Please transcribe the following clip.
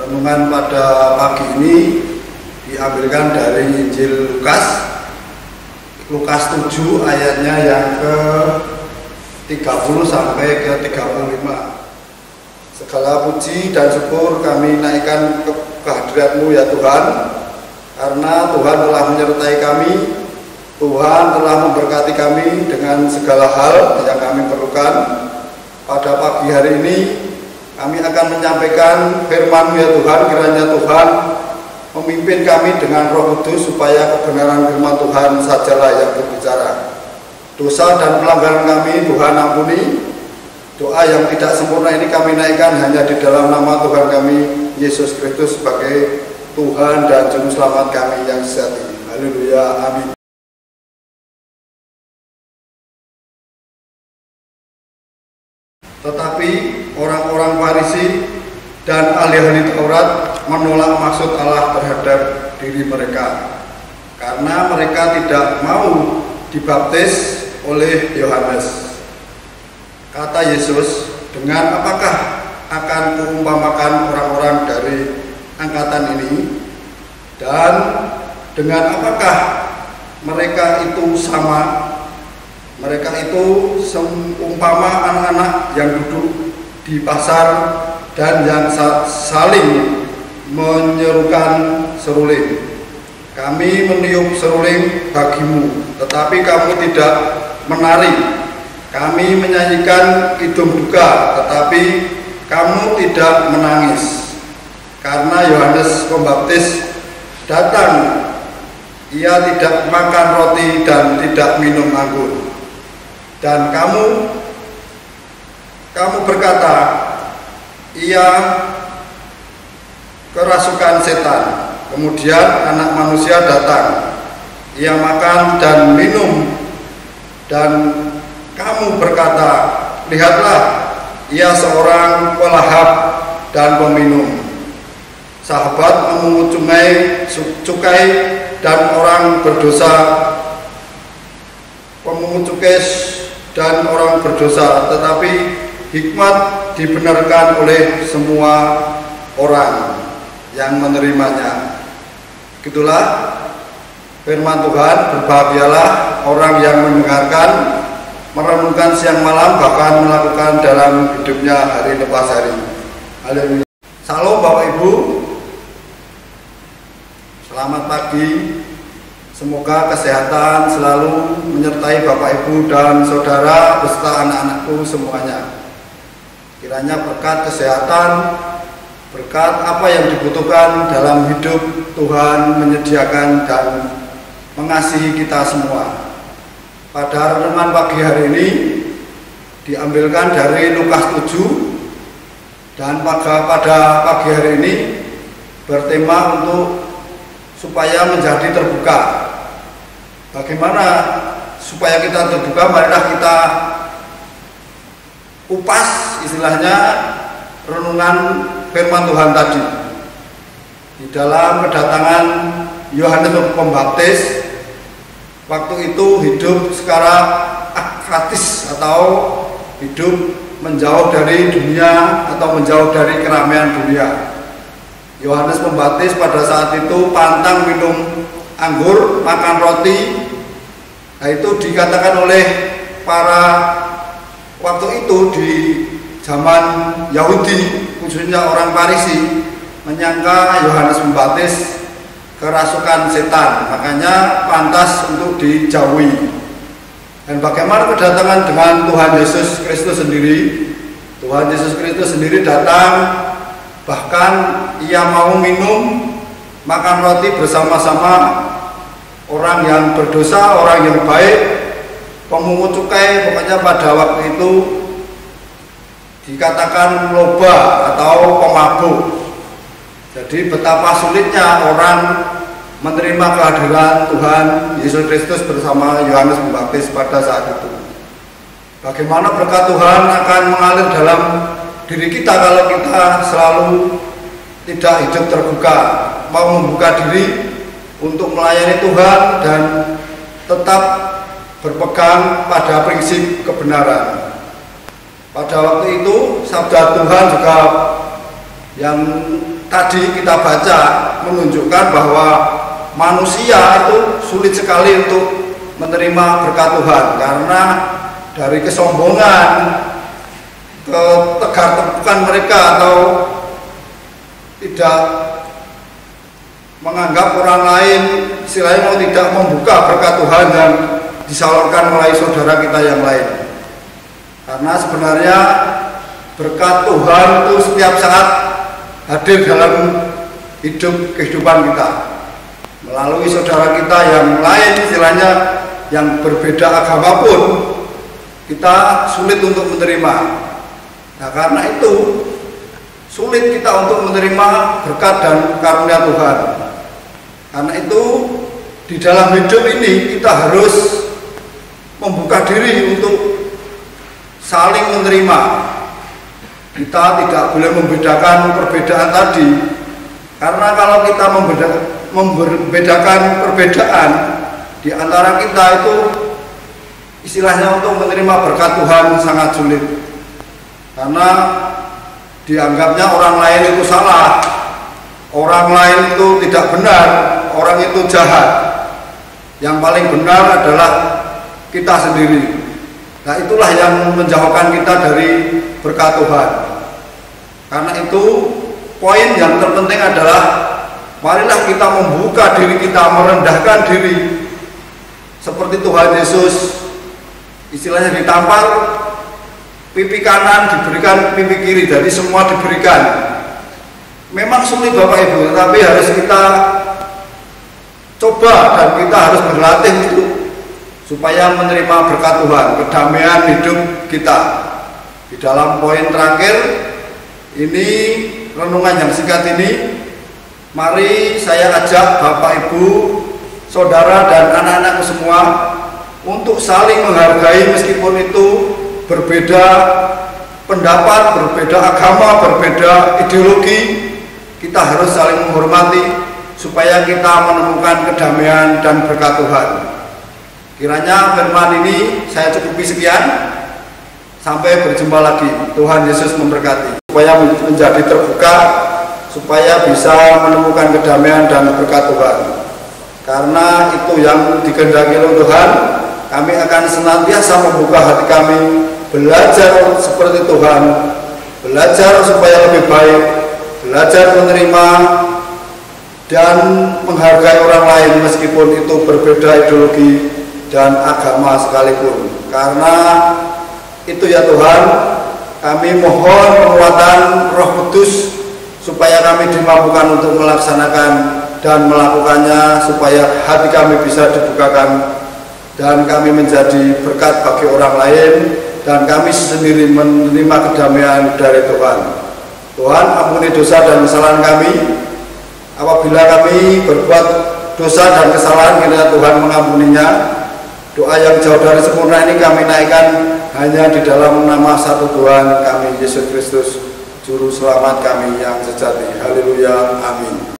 Renungan pada pagi ini diambilkan dari Injil Lukas 7 ayatnya yang ke 30 sampai ke 35. Segala puji dan syukur kami naikkan ke kehadirat-Mu ya Tuhan, karena Tuhan telah menyertai kami, Tuhan telah memberkati kami dengan segala hal yang kami perlukan. Pada pagi hari ini kami akan menyampaikan firman-Mu ya Tuhan. Kiranya Tuhan memimpin kami dengan Roh Kudus supaya kebenaran firman Tuhan sajalah yang berbicara. Dosa dan pelanggaran kami Tuhan ampuni. Doa yang tidak sempurna ini kami naikkan hanya di dalam nama Tuhan kami Yesus Kristus sebagai Tuhan dan Juru Selamat kami yang sejati. Haleluya, amin. Tetapi orang-orang Farisi dan ahli-ahli Taurat menolak maksud Allah terhadap diri mereka, karena mereka tidak mau dibaptis oleh Yohanes. Kata Yesus, dengan apakah akan kuumpamakan orang-orang dari angkatan ini, dan dengan apakah mereka itu sama? Mereka itu seumpama anak-anak yang duduk di pasar dan yang saling menyerukan seruling. Kami meniup seruling bagimu, tetapi kamu tidak menari. Kami menyanyikan kidung duka, tetapi kamu tidak menangis. Karena Yohanes Pembaptis datang, ia tidak makan roti dan tidak minum anggur. Dan kamu berkata, ia kerasukan setan. Kemudian Anak Manusia datang, ia makan dan minum, dan kamu berkata, lihatlah, ia seorang pelahap dan peminum, sahabat memungut cukai dan orang berdosa, pemungut cukai dan orang berdosa, tetapi hikmat dibenarkan oleh semua orang yang menerimanya. Itulah firman Tuhan. Berbahagialah orang yang mendengarkan, merenungkan siang malam, bahkan melakukan dalam hidupnya hari lepas hari. Haleluya. Salam Bapak Ibu, selamat pagi. Semoga kesehatan selalu menyertai Bapak Ibu dan Saudara beserta anak-anakku semuanya. Kiranya berkat kesehatan, berkat apa yang dibutuhkan dalam hidup, Tuhan menyediakan dan mengasihi kita semua. Pada renungan pagi hari ini diambilkan dari Lukas 7, dan pada pagi hari ini bertema untuk supaya menjadi terbuka. Bagaimana supaya kita terbuka? Marilah kita kupas istilahnya renungan firman Tuhan tadi. Di dalam kedatangan Yohanes Pembaptis, waktu itu hidup secara akvatis atau hidup menjauh dari dunia atau menjauh dari keramaian dunia. Yohanes Pembaptis pada saat itu pantang minum anggur, makan roti. Nah, itu dikatakan oleh para waktu itu di zaman Yahudi, khususnya orang Farisi, menyangka Yohanes Pembaptis kerasukan setan, makanya pantas untuk dijauhi. Dan bagaimana kedatangan dengan Tuhan Yesus Kristus sendiri? Tuhan Yesus Kristus sendiri datang, bahkan ia mau minum, makan roti bersama-sama orang yang berdosa, orang yang baik, pemungut cukai. Pokoknya pada waktu itu dikatakan loba atau pemabuk. Jadi betapa sulitnya orang menerima kehadiran Tuhan Yesus Kristus bersama Yohanes Pembaptis pada saat itu. Bagaimana berkat Tuhan akan mengalir dalam diri kita kalau kita selalu tidak hidup terbuka, mau membuka diri untuk melayani Tuhan dan tetap berpegang pada prinsip kebenaran. Pada waktu itu sabda Tuhan juga yang tadi kita baca menunjukkan bahwa manusia itu sulit sekali untuk menerima berkat Tuhan, karena dari kesombongan, ketegar-teguhan mereka, atau tidak menganggap orang lain, istilahnya mau tidak membuka berkat Tuhan yang disalurkan oleh saudara kita yang lain. Karena sebenarnya berkat Tuhan itu setiap saat hadir dalam kehidupan kita melalui saudara kita yang lain, istilahnya yang berbeda agama pun kita sulit untuk menerima. Nah, karena itu sulit kita untuk menerima berkat dan karunia Tuhan. Karena itu di dalam hidup ini kita harus membuka diri untuk saling menerima. Kita tidak boleh membedakan perbedaan tadi, karena kalau kita membedakan perbedaan di antara kita itu istilahnya untuk menerima berkat Tuhan sangat sulit, karena dianggapnya orang lain itu salah, orang lain itu tidak benar, orang itu jahat. Yang paling benar adalah kita sendiri. Nah, itulah yang menjauhkan kita dari berkat Tuhan. Karena itu poin yang terpenting adalah marilah kita membuka diri kita, merendahkan diri seperti Tuhan Yesus, istilahnya ditampar pipi kanan diberikan pipi kiri, jadi semua diberikan. Memang sulit Bapak Ibu, tapi harus kita coba dan kita harus berlatih dulu supaya menerima berkat Tuhan, kedamaian hidup kita. Di dalam poin terakhir ini, renungan yang singkat ini, mari saya ajak Bapak Ibu, saudara dan anak-anakku semua untuk saling menghargai meskipun itu berbeda pendapat, berbeda agama, berbeda ideologi. Kita harus saling menghormati supaya kita menemukan kedamaian dan berkat Tuhan. Kiranya firman ini saya cukupi sekian. Sampai berjumpa lagi. Tuhan Yesus memberkati. Supaya menjadi terbuka, supaya bisa menemukan kedamaian dan berkat Tuhan. Karena itu yang dikehendaki oleh Tuhan, kami akan senantiasa membuka hati kami, belajar seperti Tuhan, belajar supaya lebih baik, belajar menerima dan menghargai orang lain meskipun itu berbeda ideologi dan agama sekalipun. Karena itu ya Tuhan, kami mohon penguatan Roh Kudus supaya kami dimampukan untuk melaksanakan dan melakukannya, supaya hati kami bisa dibukakan dan kami menjadi berkat bagi orang lain dan kami sendiri menerima kedamaian dari Tuhan. Tuhan, ampuni dosa dan kesalahan kami. Apabila kami berbuat dosa dan kesalahan, kiranya Tuhan mengampuninya. Doa yang jauh dari sempurna ini kami naikkan hanya di dalam nama satu Tuhan kami, Yesus Kristus, Juru Selamat kami yang sejati. Haleluya, amin.